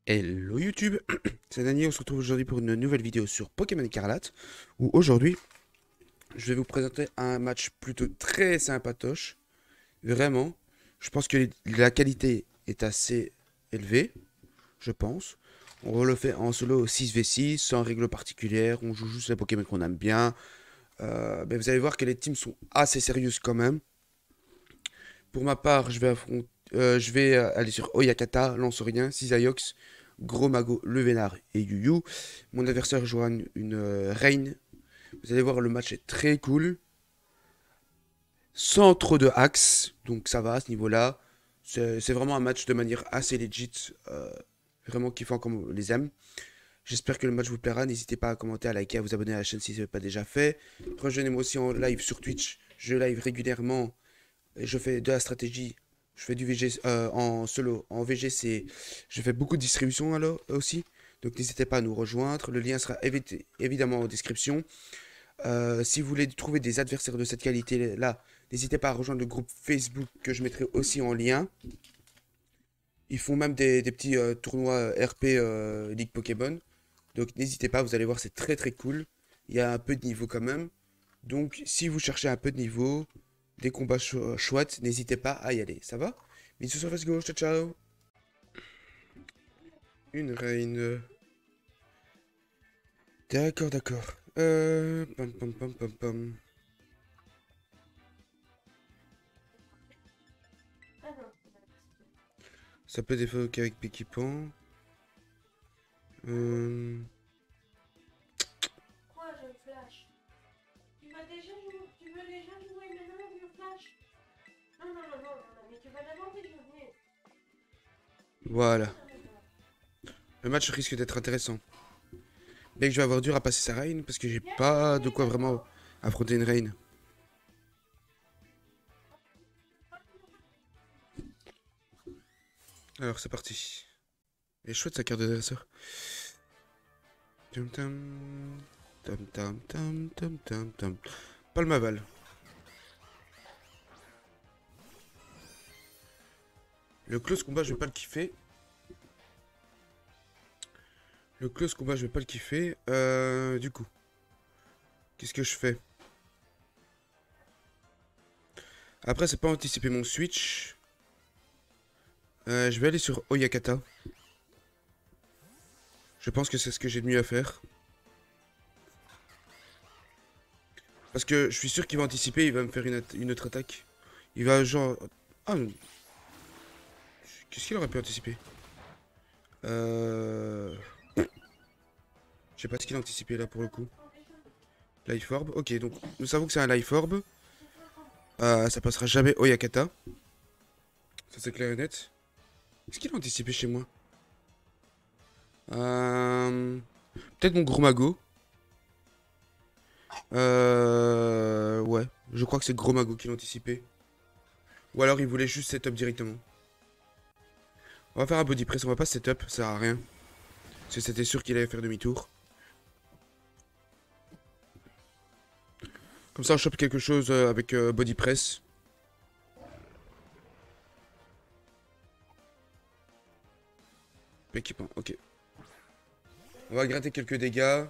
Hello YouTube, c'est Daniel, on se retrouve aujourd'hui pour une nouvelle vidéo sur Pokémon Écarlate, où aujourd'hui, je vais vous présenter un match plutôt très sympatoche, vraiment. Je pense que la qualité est assez élevée, je pense. On le fait en solo 6v6, sans règles particulières, on joue juste les Pokémon qu'on aime bien. Mais vous allez voir que les teams sont assez sérieuses quand même. Pour ma part, je vais aller sur Oyakata, Lanceurien, Cisaiox, Gros Mago, Levénard et Yu-Yu. Mon adversaire jouera une Reine. Vous allez voir, le match est très cool. Sans trop de hacks, donc ça va à ce niveau-là. C'est vraiment un match de manière assez legit. Vraiment kiffant comme on les aime. J'espère que le match vous plaira. N'hésitez pas à commenter, à liker, à vous abonner à la chaîne si ce n'est pas déjà fait. Rejoignez-moi aussi en live sur Twitch. Je live régulièrement et je fais de la stratégie. Je fais du VG en solo. En VG, je fais beaucoup de distribution alors aussi. Donc n'hésitez pas à nous rejoindre. Le lien sera évidemment en description. Si vous voulez trouver des adversaires de cette qualité-là, n'hésitez pas à rejoindre le groupe Facebook que je mettrai aussi en lien. Ils font même des petits tournois RP Ligue Pokémon. Donc n'hésitez pas, vous allez voir, c'est très très cool. Il y a un peu de niveau quand même. Donc si vous cherchez un peu de niveau, des combats chouettes, n'hésitez pas à y aller. Ça va? Bisous sur Facebook, ciao ciao. Une reine. D'accord, d'accord. Pam pam pam pam pam. Ça peut défoquer avec Pékipan. Euh... Quoi, je flash? Tu veux déjà jouer maintenant, je flash? Non, non, non, non, non, mais tu vas d'abord déjeuner. Voilà. Le match risque d'être intéressant. Mais que je vais avoir dur à passer sa reine parce que j'ai pas de quoi vraiment affronter une reine. Alors c'est parti. Elle est chouette sa carte de dresseur. Tam tam tam tam tam tam tam tam. Palmaval. Le close combat je vais pas le kiffer. Le close combat je vais pas le kiffer. Du coup. Qu'est-ce que je fais? Après c'est pas anticiper mon switch. Je vais aller sur Oyakata. Je pense que c'est ce que j'ai de mieux à faire. Parce que je suis sûr qu'il va anticiper, il va me faire une autre attaque. Il va genre... Ah, qu'est-ce qu'il aurait pu anticiper? Je sais pas ce qu'il a anticipé là pour le coup. Life Orb, ok, donc nous savons que c'est un Life Orb. Ça passera jamais Oyakata. Ça c'est clair et net. Qu'est-ce qu'il a anticipé chez moi? euh... Peut-être mon Gros Mago. Ouais, je crois que c'est Gros Mago qui l'a anticipé. Ou alors il voulait juste setup directement. On va faire un body press, on va pas setup, ça sert à rien. Parce que c'était sûr qu'il allait faire demi-tour. Comme ça on chope quelque chose avec body press. Équipement, ok. On va gratter quelques dégâts.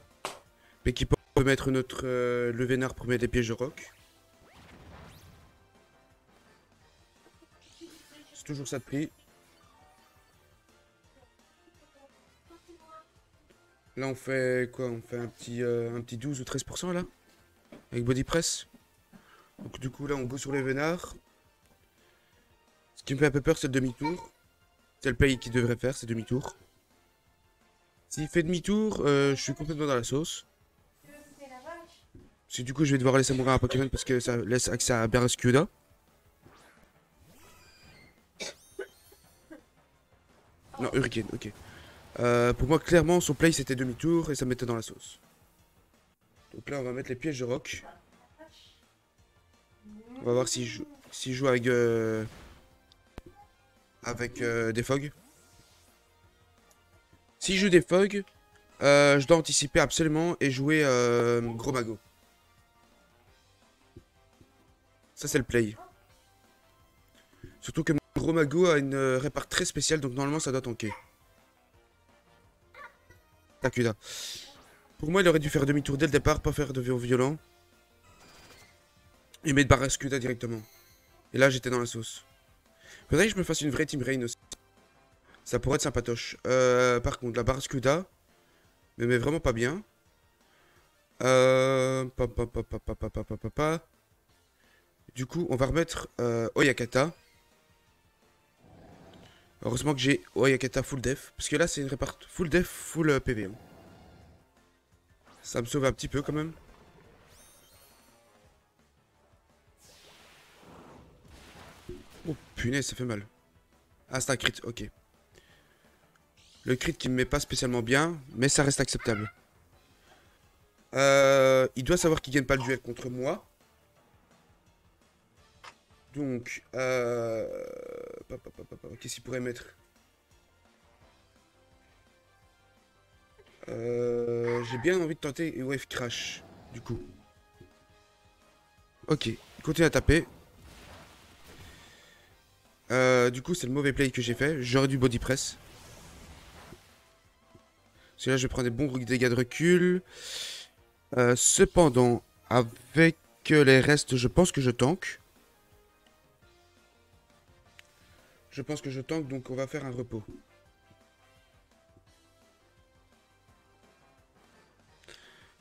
Équipement, on peut mettre notre Levénard pour mettre des pièges de roc. C'est toujours ça de prix. Là on fait quoi? On fait un petit 12 ou 13% là? Avec body press. Donc du coup là on go sur les vénards. Ce qui me fait un peu peur c'est le demi-tour. C'est le play qu'il devrait faire, c'est demi-tour. S'il fait demi-tour, je suis complètement dans la sauce. Tu veux goûter la vache? Parce que du coup je vais devoir laisser mourir un Pokémon parce que ça laisse accès à Barraskewda. Non, Hurricane, ok. Pour moi clairement son play c'était demi-tour et ça me mettait dans la sauce. Donc là on va mettre les pièges de roc. On va voir s'il joue avec des fogs. S'il joue des fogs, je dois anticiper absolument et jouer Gros Mago. Ça c'est le play. Surtout que mon Gros Mago a une répare très spéciale, donc normalement ça doit tanker. Barracuda. Pour moi, il aurait dû faire demi-tour dès le départ, pas faire de violent. Et mettre Barracuda directement. Et là, j'étais dans la sauce. Faudrait que je me fasse une vraie team Rain aussi. Ça pourrait être sympatoche. Par contre, la Barracuda me met vraiment pas bien. Du coup, on va remettre Oyakata. Heureusement que j'ai Oyakata full def. Parce que là, c'est une répart full def, full PV. Hein. Ça me sauve un petit peu quand même. Oh punaise, ça fait mal. Ah, c'est un crit, ok. Le crit qui me met pas spécialement bien, mais ça reste acceptable. Il doit savoir qu'il gagne pas le duel contre moi. Donc, qu'est-ce qu'il pourrait mettre? J'ai bien envie de tenter Wave Crash, du coup. Ok, il continue à taper. Du coup, c'est le mauvais play que j'ai fait. J'aurais dû body press. Parce que là, je prends des bons dégâts de recul. Cependant, avec les restes, je pense que je tank. Je pense que je tank, donc on va faire un repos.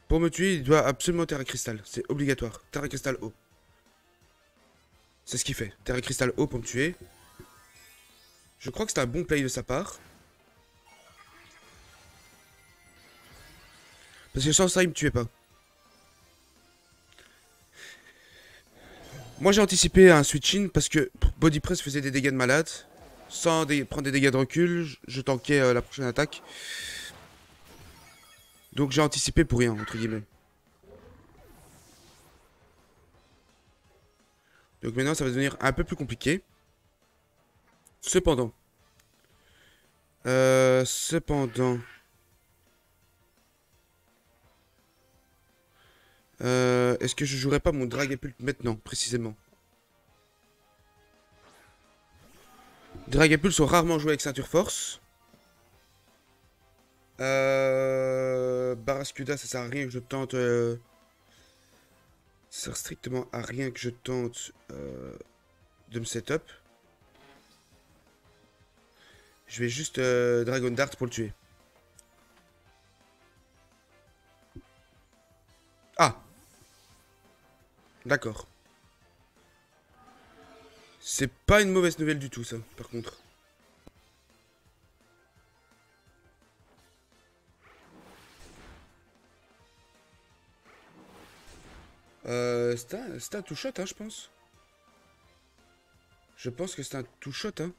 Pour me tuer, il doit absolument Terra Cristal. C'est obligatoire. Terra Cristal haut. C'est ce qu'il fait. Terra Cristal haut pour me tuer. Je crois que c'est un bon play de sa part. Parce que sans ça, il me tuait pas. Moi, j'ai anticipé un switch-in parce que Body Press faisait des dégâts de malade. Sans prendre des dégâts de recul, je tankais la prochaine attaque. Donc j'ai anticipé pour rien, entre guillemets. Donc maintenant, ça va devenir un peu plus compliqué. Cependant. Est-ce que je jouerais pas mon Dragapult maintenant, précisément? Dragapult sont rarement joués avec ceinture force. Barracuda, ça sert à rien que je tente. Ça sert strictement à rien que je tente de me setup. Je vais juste Dragon Dart pour le tuer. Ah! D'accord. C'est pas une mauvaise nouvelle du tout, ça, par contre. C'était un two-shot, hein, je pense. Je pense que c'est un two-shot, hein.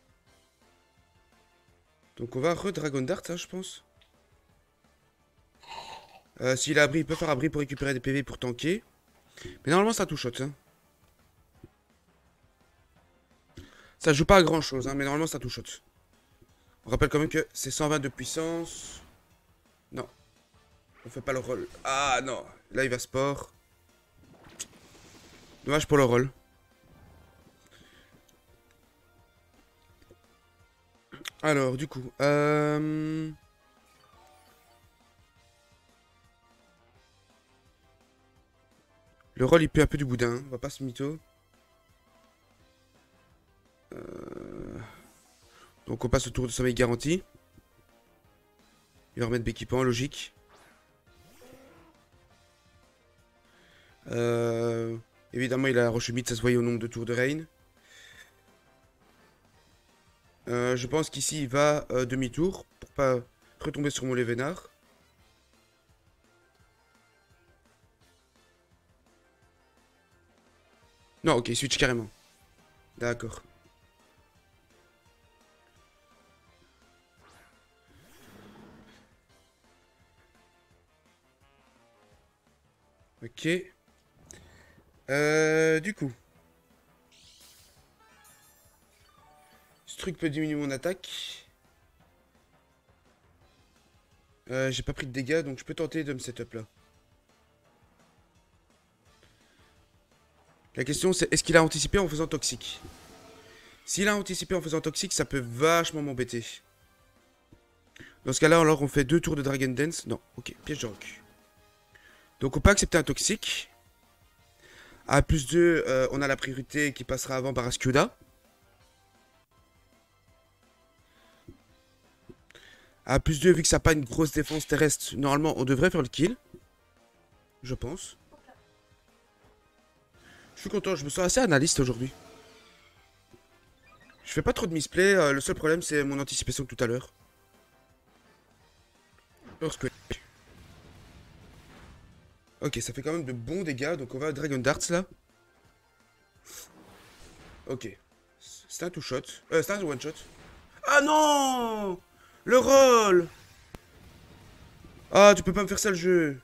Donc on va re-Dragon Dart, ça, je pense. S'il a abri, il peut faire abri pour récupérer des PV pour tanker. Mais normalement, c'est un two-shot, hein. Ça joue pas à grand chose, hein, mais normalement c'est un two-shot. On rappelle quand même que c'est 120 de puissance. Non. On fait pas le roll. Ah non. Là il va sport. Dommage pour le roll. Alors du coup. Le roll il pue un peu du boudin. Hein. On va pas se mytho. Donc on passe au tour de sommeil garanti. Il va remettre d'équipement, logique. Évidemment il a roche humide, ça se voyait au nombre de tours de Rain. Je pense qu'ici il va demi-tour pour pas retomber sur mon Lévénard. Non, ok, switch carrément. D'accord. Ok. Du coup. Ce truc peut diminuer mon attaque. J'ai pas pris de dégâts, donc je peux tenter de me setup là. La question c'est, est-ce qu'il a anticipé en faisant toxique? S'il a anticipé en faisant toxique, ça peut vachement m'embêter. Dans ce cas-là, alors on fait 2 tours de Dragon Dance. Non, ok, piège de roc. Donc on peut accepter un toxique. À plus 2, on a la priorité qui passera avant Barraskewda. À plus 2, vu que ça n'a pas une grosse défense terrestre, normalement on devrait faire le kill. Je pense. Je suis content, je me sens assez analyste aujourd'hui. Je fais pas trop de misplay, le seul problème c'est mon anticipation de tout à l'heure. Earthquake. Ok, ça fait quand même de bons dégâts, donc on va à Dragon Darts là. Ok. C'est un two-shot. C'est un one-shot. Ah non! Le roll! Ah, tu peux pas me faire ça le jeu.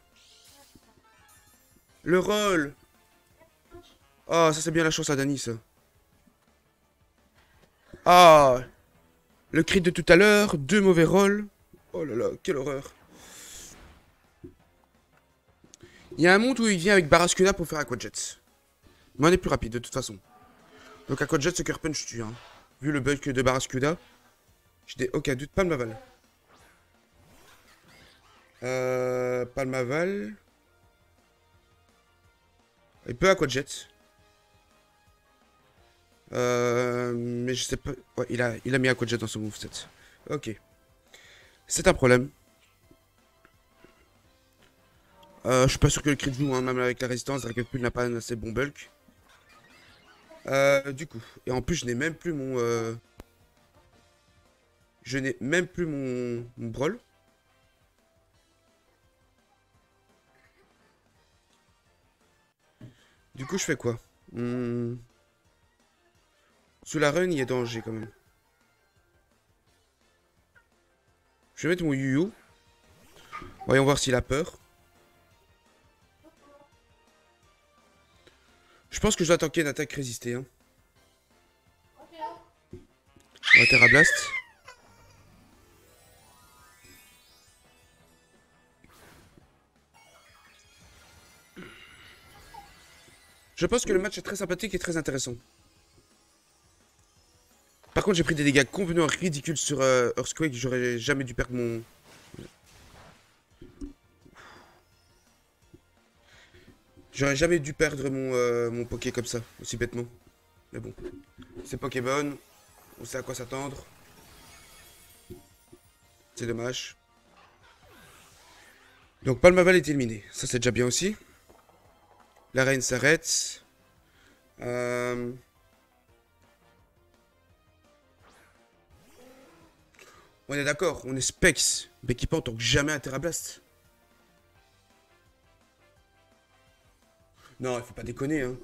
Le roll! Ah, ça c'est bien la chance à Dani ça. Ah! Le crit de tout à l'heure, 2 mauvais rolls. Oh là là, quelle horreur. Il y a un monde où il vient avec Barraskewda pour faire Aquajet. Mais on est plus rapide de toute façon. Donc Aquajet, Sucker Punch tue. Hein. Vu le bug de Barraskewda, j'ai des aucun doute. Palmaval. Palmaval. Il peut Aquajet. Mais je sais pas. Ouais, il a mis Aquajet dans son moveset. Ok. C'est un problème. Je suis pas sûr que le crit joue, hein, même avec la résistance. Dragon Pool n'a pas un assez bon bulk. Du coup. Et en plus, je n'ai même plus mon. Je n'ai même plus mon brawl. Du coup, je fais quoi? Sous la run, il y a danger quand même. Je vais mettre mon Yu-Yu. Voyons voir s'il a peur. Je pense que je dois tanker une attaque résistée. Hein. On va Terra Blast. Je pense que le match est très sympathique et très intéressant. Par contre, j'ai pris des dégâts complètement ridicules sur Earthquake. J'aurais jamais dû perdre mon... J'aurais jamais dû perdre mon Poké comme ça, aussi bêtement. Mais bon, c'est Pokébon. On sait à quoi s'attendre. C'est dommage. Donc Palmaval est éliminé. Ça, c'est déjà bien aussi. La reine s'arrête. On est d'accord, on est Specs. Mais qui pas en tant que jamais un Terra Blast. Non, il faut pas déconner, hein.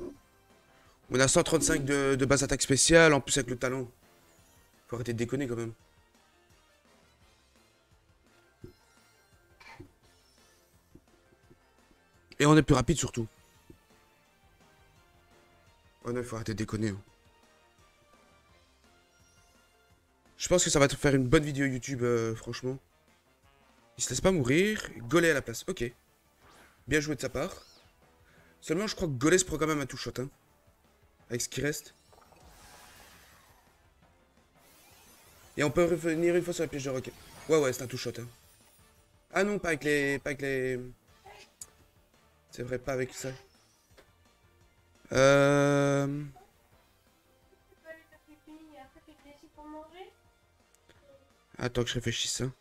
On a 135 de base attaque spéciale, en plus avec le talent. Faut arrêter de déconner quand même. Et on est plus rapide surtout. Oh non, il faut arrêter de déconner. Hein. Je pense que ça va te faire une bonne vidéo YouTube, franchement. Il se laisse pas mourir. Gollet à la place, ok. Bien joué de sa part. Seulement, je crois que Gollet se prend quand même un two-shot, hein. Avec ce qui reste. Et on peut revenir une fois sur la piège de roquette. Ouais, ouais, c'est un two-shot, hein. Ah non, pas avec les... Pas avec les... C'est vrai, pas avec ça. Attends que je réfléchisse, hein.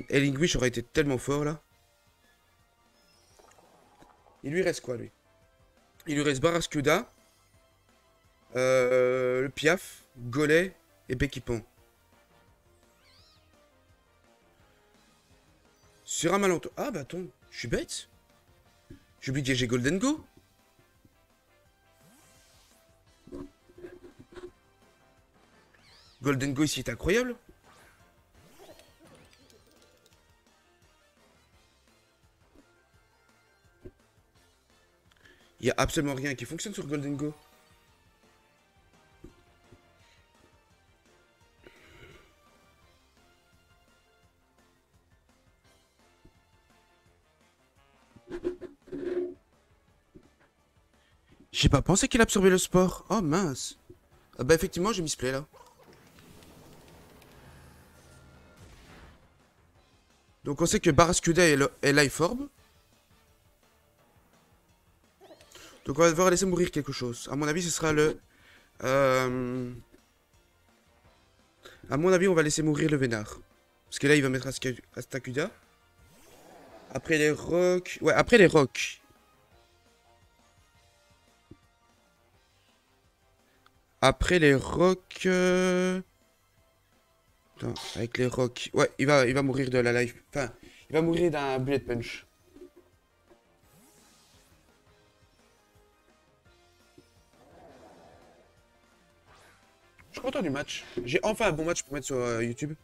Elinguish aurait été tellement fort, là. Il lui reste quoi, lui? Il lui reste Barraskewda, le Piaf, Gollet et Bekipon. Sur un malentendu... Ah, bah attends, je suis bête. J'ai oublié que j'ai Golden Go. Golden Go ici est incroyable. Il n'y a absolument rien qui fonctionne sur Golden Go. J'ai pas pensé qu'il absorbait le sport. Oh mince. Ah bah effectivement j'ai misplay là. Donc on sait que Barraskewda est Life Orb. Donc on va devoir laisser mourir quelque chose. À mon avis, ce sera le... À mon avis, on va laisser mourir le Vénard. Parce que là, il va mettre Astacuda. Après les rocs... Ouais, après les rocs. Après les rocs... Attends, avec les rocs... Ouais, il va mourir de la life... Enfin, il va mourir d'un bullet punch. Je suis content du match. J'ai enfin un bon match pour mettre sur YouTube.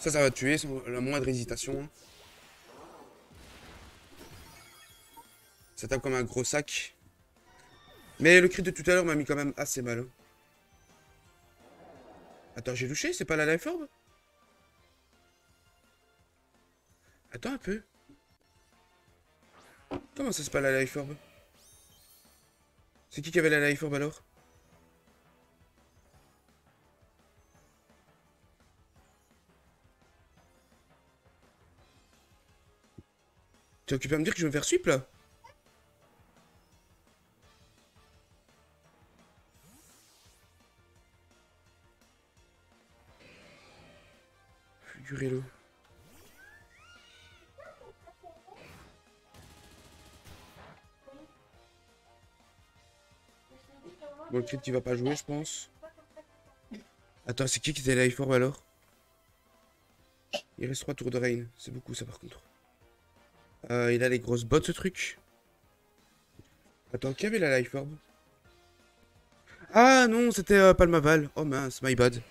Ça va tuer sans la moindre hésitation. Ça tape comme un gros sac. Mais le crit de tout à l'heure m'a mis quand même assez mal. Attends, j'ai touché? C'est pas la Life Orb? Attends un peu. Comment ça, c'est pas la Life Orb? C'est qui avait la Life Orb alors? T'es occupé à me dire que je vais me faire sweep là? Figurez-le. Bon, le crit qui va pas jouer, je pense. Attends, c'est qui était la Life Orb alors? Il reste 3 tours de reign. C'est beaucoup ça par contre. Il a les grosses bottes ce truc. Attends, qui avait la Life Orb? Ah non, c'était Palmaval. Oh mince, my bad.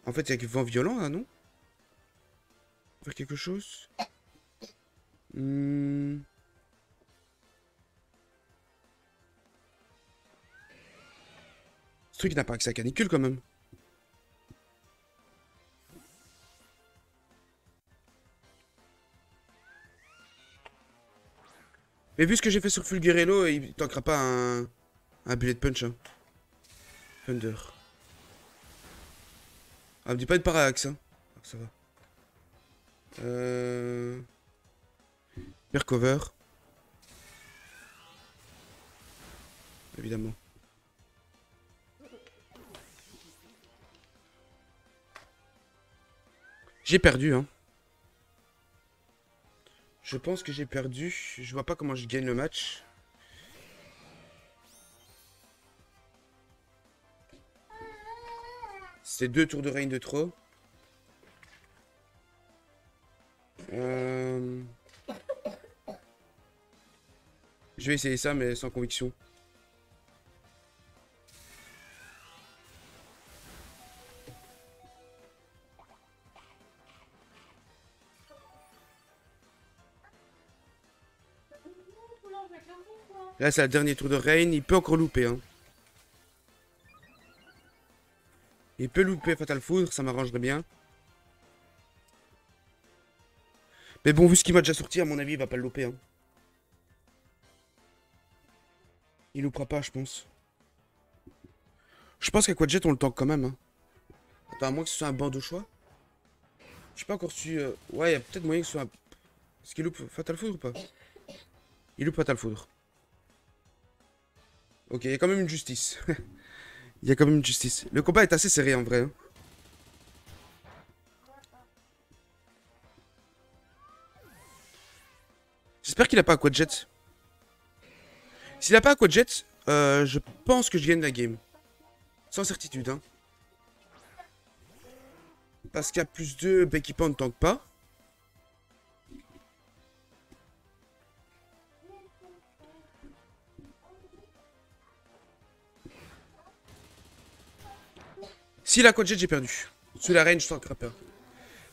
En fait, il y a que vent violent là, non? Faire quelque chose? Ce truc n'a pas accès à canicule quand même. Mais vu ce que j'ai fait sur Fulgurello, il tankera pas un bullet punch. Hein. Thunder. Ah, me dis pas de parallaxe. Hein. Ah, ça va. Pire cover. Évidemment. J'ai perdu, hein. Je pense que j'ai perdu. Je vois pas comment je gagne le match. C'est 2 tours de reign de trop. Je vais essayer ça, mais sans conviction. Là, c'est le dernier tour de reign. Il peut encore louper. Hein. Il peut louper Fatal Foudre, ça m'arrangerait bien. Mais bon, vu ce qu'il m'a déjà sorti, à mon avis, il va pas le louper. Hein. Il loupera pas, je pense. Je pense qu'à Quadjet, on le tank quand même. Hein. Attends, à moins que ce soit un banc au choix. J'ai pas encore su... Ouais, il y a peut-être moyen que ce soit un... Est-ce qu'il loupe Fatal Foudre ou pas? Il loupe Fatal Foudre. Ok, il y a quand même une justice. Il y a quand même une justice. Le combat est assez serré en vrai. Hein. J'espère qu'il a pas Aquajet. S'il a pas Aquajet, je pense que je gagne la game. Sans certitude. Hein. Parce qu'à plus 2, Becky Pan ne tank pas. S'il a Quadjet, j'ai perdu. Sous la range, je tankerai pas.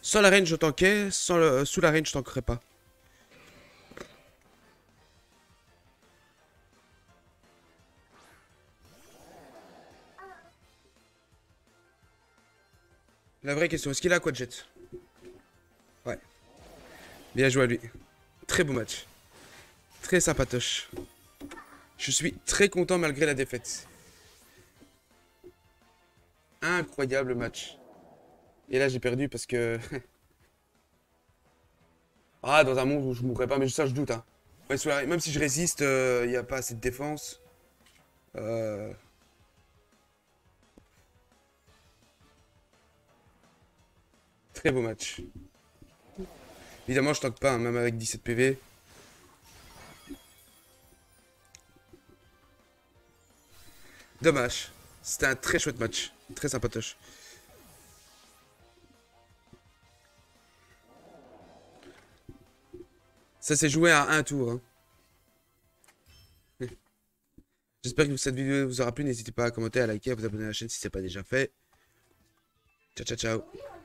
Sans la range, je tankais. Sous la range, je tankerai pas. La vraie question, est-ce qu'il a Quadjet? Ouais. Bien joué à lui. Très beau match. Très sympatoche. Je suis très content malgré la défaite. Incroyable match. Et là, j'ai perdu parce que... Ah, dans un monde où je mourrais pas, mais ça, je doute. Hein. Même si je résiste, il n'y a pas assez de défense. Euh, Très beau match. Évidemment, je tank pas, hein, même avec 17 PV. Dommage. C'était un très chouette match. Très sympatoche. Ça s'est joué à un tour. Hein. J'espère que cette vidéo vous aura plu. N'hésitez pas à commenter, à liker, à vous abonner à la chaîne si ce n'est pas déjà fait. Ciao, ciao, ciao.